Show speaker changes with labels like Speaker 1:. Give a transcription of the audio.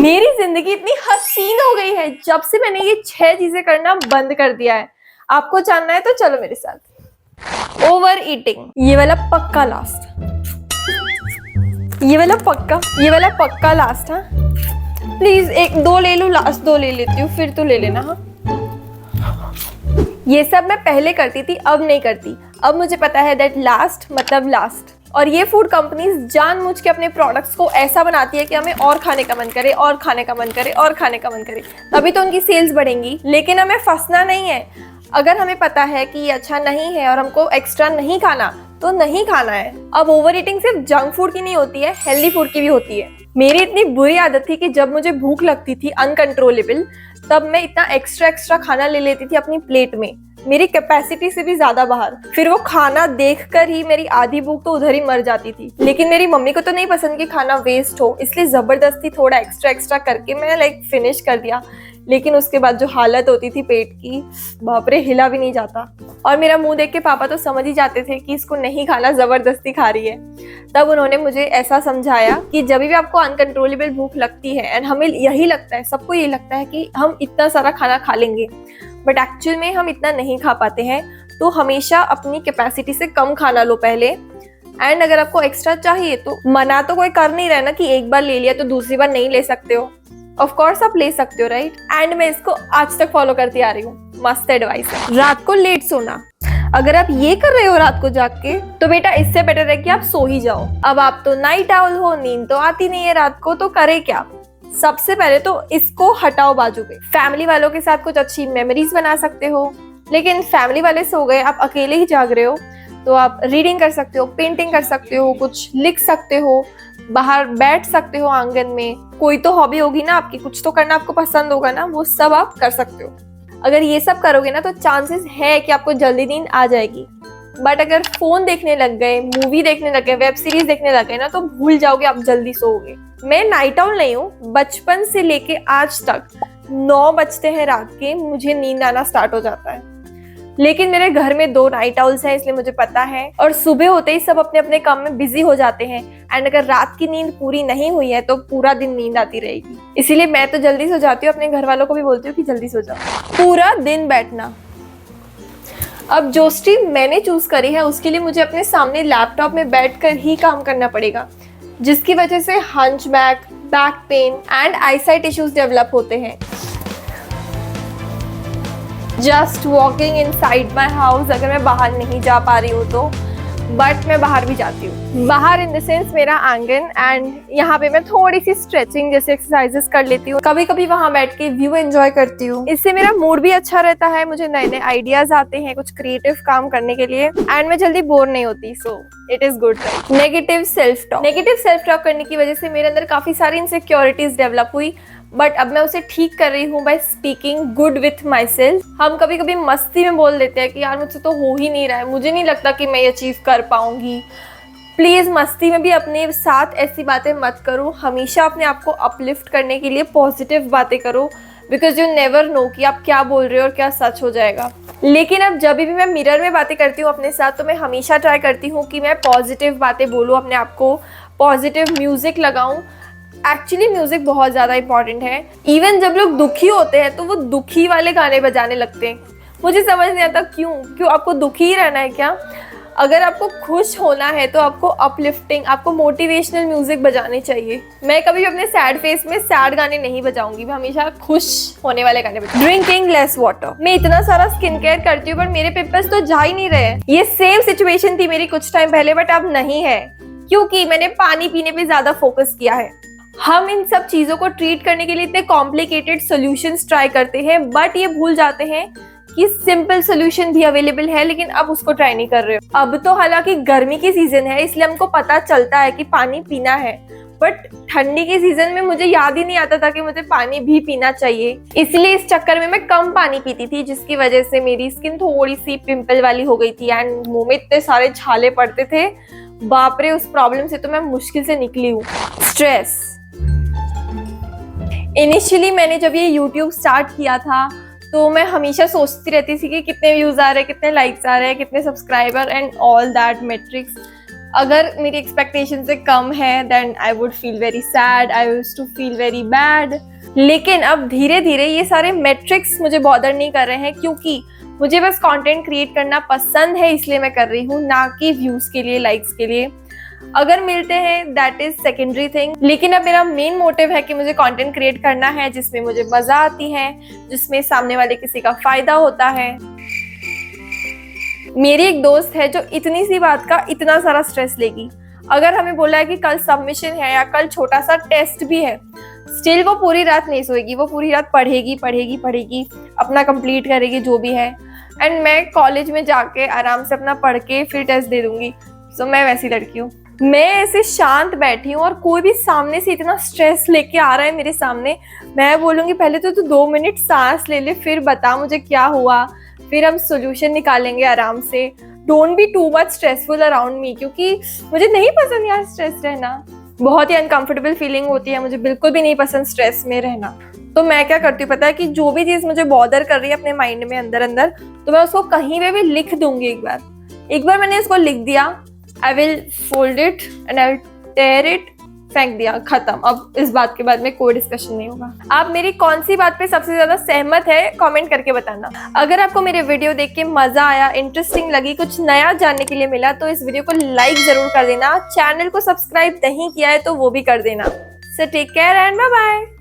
Speaker 1: मेरी जिंदगी इतनी हसीन हो गई है जब से मैंने ये 6 चीजें करना बंद कर दिया है। आपको जानना है तो चलो मेरे साथ। ओवर ईटिंग, ये वाला पक्का लास्ट, ये वाला पक्का लास्ट। हाँ प्लीज एक दो ले लूं, लास्ट 2 ले लेती हूँ, फिर तो ले लेना। हाँ ये सब मैं पहले करती थी, अब नहीं करती। अब मुझे पता है दैट लास्ट मतलब लास्ट। और ये फूड कंपनीज जानबूझ के अपने प्रोडक्ट्स को ऐसा बनाती है कि हमें और खाने का मन करे, और खाने का मन करे, और खाने का मन करे, तभी तो उनकी सेल्स बढ़ेंगी। लेकिन हमें फंसना नहीं है। अगर हमें पता है कि ये अच्छा नहीं है और हमको एक्स्ट्रा नहीं खाना तो नहीं खाना है। अब ओवर ईटिंग सिर्फ जंक फूड की नहीं होती है, हेल्दी फूड की भी होती है। मेरी इतनी बुरी आदत थी कि जब मुझे भूख लगती थी अनकंट्रोलेबल, तब मैं इतना एक्स्ट्रा खाना ले लेती थी अपनी प्लेट में, मेरी कैपेसिटी से भी ज्यादा बाहर। फिर वो खाना देखकर ही मेरी आधी भूख तो उधर ही मर जाती थी। लेकिन मेरी मम्मी को तो नहीं पसंद कि खाना वेस्ट हो, इसलिए जबरदस्ती थोड़ा एक्स्ट्रा करके मैंने फिनिश कर दिया। लेकिन उसके बाद जो हालत होती थी पेट की, बाप रे, हिला भी नहीं जाता। और मेरा मुंह देख के पापा तो समझ ही जाते थे कि इसको नहीं खाना, जबरदस्ती खा रही है। तब उन्होंने मुझे ऐसा समझाया कि जब भी आपको अनकंट्रोलेबल भूख लगती है, एंड हमें यही लगता है, सबको यही लगता है कि हम इतना सारा खाना खा लेंगे, बट एक्चुअल में हम इतना नहीं खा पाते हैं। तो हमेशा अपनी कैपेसिटी से कम खाना लो पहले। एंड अगर आपको एक्स्ट्रा चाहिए तो मना तो कोई कर नहीं रहा ना कि एक बार ले लिया तो दूसरी बार नहीं ले सकते हो। ऑफ कोर्स आप ले सकते हो, राइट। एंड मैं इसको आज तक फॉलो करती आ रही हूँ। मस्त एडवाइस है। रात को लेट सोना, अगर आप ये कर रहे हो रात को जाग के, तो बेटा इससे बेटर है कि आप सो ही जाओ। अब आप तो नाइट आउल हो, नींद तो आती नहीं है रात को, तो करे क्या? सबसे पहले तो इसको हटाओ बाजू पे। फैमिली वालों के साथ कुछ अच्छी मेमोरीज बना सकते हो। लेकिन फैमिली वाले सो गए, आप अकेले ही जाग रहे हो, तो आप रीडिंग कर सकते हो, पेंटिंग कर सकते हो, कुछ लिख सकते हो, बाहर बैठ सकते हो आंगन में। कोई तो हॉबी होगी ना आपकी, कुछ तो करना आपको पसंद होगा ना, वो सब आप कर सकते हो। अगर ये सब करोगे ना तो चांसेस है कि आपको जल्दी नींद आ जाएगी। बट अगर फोन देखने लग गए, मूवी देखने लग गए, वेब सीरीज देखने लग गए ना, तो भूल जाओगे, आप जल्दी सोओगे। मैं नाइट आउल नहीं हूँ। बचपन से लेके आज तक 9 बजते हैं रात के, मुझे नींद आना स्टार्ट हो जाता है। लेकिन मेरे घर में 2 नाइट आउल्स हैं, इसलिए मुझे पता है। और सुबह होते ही सब अपने अपने काम में बिजी हो जाते हैं। एंड अगर रात की नींद पूरी नहीं हुई है तो पूरा दिन नींद आती रहेगी। इसीलिए मैं तो जल्दी सो जाती हूँ, अपने घर वालों को भी बोलती हूँ कि जल्दी सो जाओ। पूरा दिन बैठना, अब जो स्ट्रीम मैंने चूज करी है उसके लिए मुझे अपने सामने लैपटॉप में बैठकर ही काम करना पड़ेगा, जिसकी वजह से hunchback, back pain and eyesight issues develop होते हैं। Just walking inside my house, अगर मैं बाहर नहीं जा पा रही हूँ तो, बट मैं बाहर भी जाती हूँ। बाहर इन द सेंस मेरा आंगन, एंड यहाँ पे मैं थोड़ी सी स्ट्रेचिंग जैसे एक्सरसाइजेस कर लेती हूँ। कभी कभी वहाँ बैठ के व्यू एंजॉय करती हूँ। इससे मेरा मूड भी अच्छा रहता है, मुझे नए नए आइडियाज आते हैं कुछ क्रिएटिव काम करने के लिए, एंड मैं जल्दी बोर नहीं होती। So it is good. Negative self talk करने की वजह से मेरे अंदर काफी सारी इनसिक्योरिटीज डेवलप हुई, बट अब मैं उसे ठीक कर रही हूँ by speaking good with my self. हम कभी कभी मस्ती में बोल देते हैं कि यार मुझसे तो हो ही नहीं रहा है, मुझे नहीं लगता कि मैं ये अचीव कर पाऊंगी। प्लीज मस्ती में भी अपने साथ ऐसी बातें मत करो। हमेशा अपने आप को अपलिफ्ट करने के लिए पॉजिटिव बातें करो, बिकॉज यू नेवर नो कि आप क्या बोल रहे हो और क्या सच हो जाएगा। लेकिन अब जब भी मैं मिरर में बातें करती हूँ अपने साथ, तो मैं हमेशा ट्राई करती हूँ कि मैं पॉजिटिव बातें बोलूँ, अपने आप को पॉजिटिव म्यूजिक लगाऊं। एक्चुअली म्यूजिक बहुत ज्यादा इंपॉर्टेंट है। इवन जब लोग दुखी होते हैं तो वो दुखी वाले गाने बजाने लगते हैं। मुझे समझ नहीं आता क्यों आपको दुखी ही रहना है क्या? अगर आपको खुश होना है तो आपको अपलिफ्टिंग, आपको मोटिवेशनल म्यूजिक बजाने चाहिए। मैं कभी भी अपने सैड फेस में सैड गाने नहीं बजाऊंगी, मैं हमेशा खुश होने वाले गाने बजाऊंगी। ड्रिंकिंग लेस वाटर, मैं इतना सारा स्किन केयर करती हूँ पर मेरे पिंपल्स तो जा ही नहीं रहे। ये सेम सिचुएशन थी मेरी कुछ टाइम पहले, बट अब नहीं है, क्योंकि मैंने पानी पीने पे ज्यादा फोकस किया है। हम इन सब चीजों को ट्रीट करने के लिए इतने कॉम्प्लिकेटेड सॉल्यूशंस ट्राई करते हैं, बट ये भूल जाते हैं कि सिंपल सॉल्यूशन भी अवेलेबल है, लेकिन अब उसको ट्राई नहीं कर रहे हो। अब तो हालांकि गर्मी की सीजन है, इसलिए हमको पता चलता है कि पानी पीना है, बट ठंडी के सीजन में मुझे याद ही नहीं आता था कि मुझे पानी भी पीना चाहिए। इसलिए इस चक्कर में मैं कम पानी पीती थी, जिसकी वजह से मेरी स्किन थोड़ी सी पिंपल वाली हो गई थी, एंड मुंह में इतने सारे छाले पड़ते थे। बाप रे, उस प्रॉब्लम से तो मैं मुश्किल से निकली हूँ। स्ट्रेस, इनिशियली मैंने जब ये YouTube स्टार्ट किया था तो मैं हमेशा सोचती रहती थी कि कितने व्यूज आ रहे हैं, कितने लाइक्स आ रहे हैं, कितने subscriber and all that metrics. अगर मेरी एक्सपेक्टेशन से कम है then I would feel very sad, I used to feel very bad. लेकिन अब धीरे धीरे ये सारे मेट्रिक्स मुझे बॉदर नहीं कर रहे हैं, क्योंकि मुझे बस कंटेंट क्रिएट करना पसंद है, इसलिए मैं कर रही हूँ, ना कि व्यूज के लिए, लाइक्स के लिए। अगर मिलते हैं दैट इज सेकेंडरी थिंग, लेकिन अब मेरा मेन मोटिव है कि मुझे कंटेंट क्रिएट करना है जिसमें मुझे मजा आती है, जिसमें सामने वाले किसी का फायदा होता है। मेरी एक दोस्त है जो इतनी सी बात का इतना सारा स्ट्रेस लेगी। अगर हमें बोला है कि कल सबमिशन है या कल छोटा सा टेस्ट भी है, स्टिल वो पूरी रात नहीं सोएगी, वो पूरी रात पढ़ेगी पढ़ेगी पढ़ेगी, अपना कंप्लीट करेगी जो भी है। एंड मैं कॉलेज में जाके आराम से अपना पढ़ के फिर टेस्ट दे दूंगी। सो मैं वैसी लड़की हूँ। मैं ऐसे शांत बैठी हूँ और कोई भी सामने से इतना स्ट्रेस लेके आ रहा है मेरे सामने, मैं बोलूँगी पहले तो तू 2 मिनट सांस ले ले, फिर बता मुझे क्या हुआ, फिर हम सोल्यूशन निकालेंगे आराम से। Don't be too much stressful around me, क्योंकि मुझे नहीं पसंद यार स्ट्रेस रहना, बहुत ही अनकंफर्टेबल फीलिंग होती है, मुझे बिल्कुल भी नहीं पसंद स्ट्रेस में रहना। तो मैं क्या करती हूँ पता है, कि जो भी चीज़ मुझे बॉदर कर रही है अपने माइंड में अंदर अंदर, तो मैं उसको कहीं पे भी लिख दूंगी। एक बार मैंने इसको लिख दिया, I will fold it and I will tear it, फेंक दिया, खत्म। अब इस बात के बाद में कोई डिस्कशन नहीं होगा। आप मेरी कौन सी बात पे सबसे ज्यादा सहमत है कमेंट करके बताना। अगर आपको मेरे वीडियो देख के मजा आया, इंटरेस्टिंग लगी, कुछ नया जानने के लिए मिला, तो इस वीडियो को लाइक जरूर कर देना। चैनल को सब्सक्राइब नहीं किया है तो वो भी कर देना। So take care and bye bye.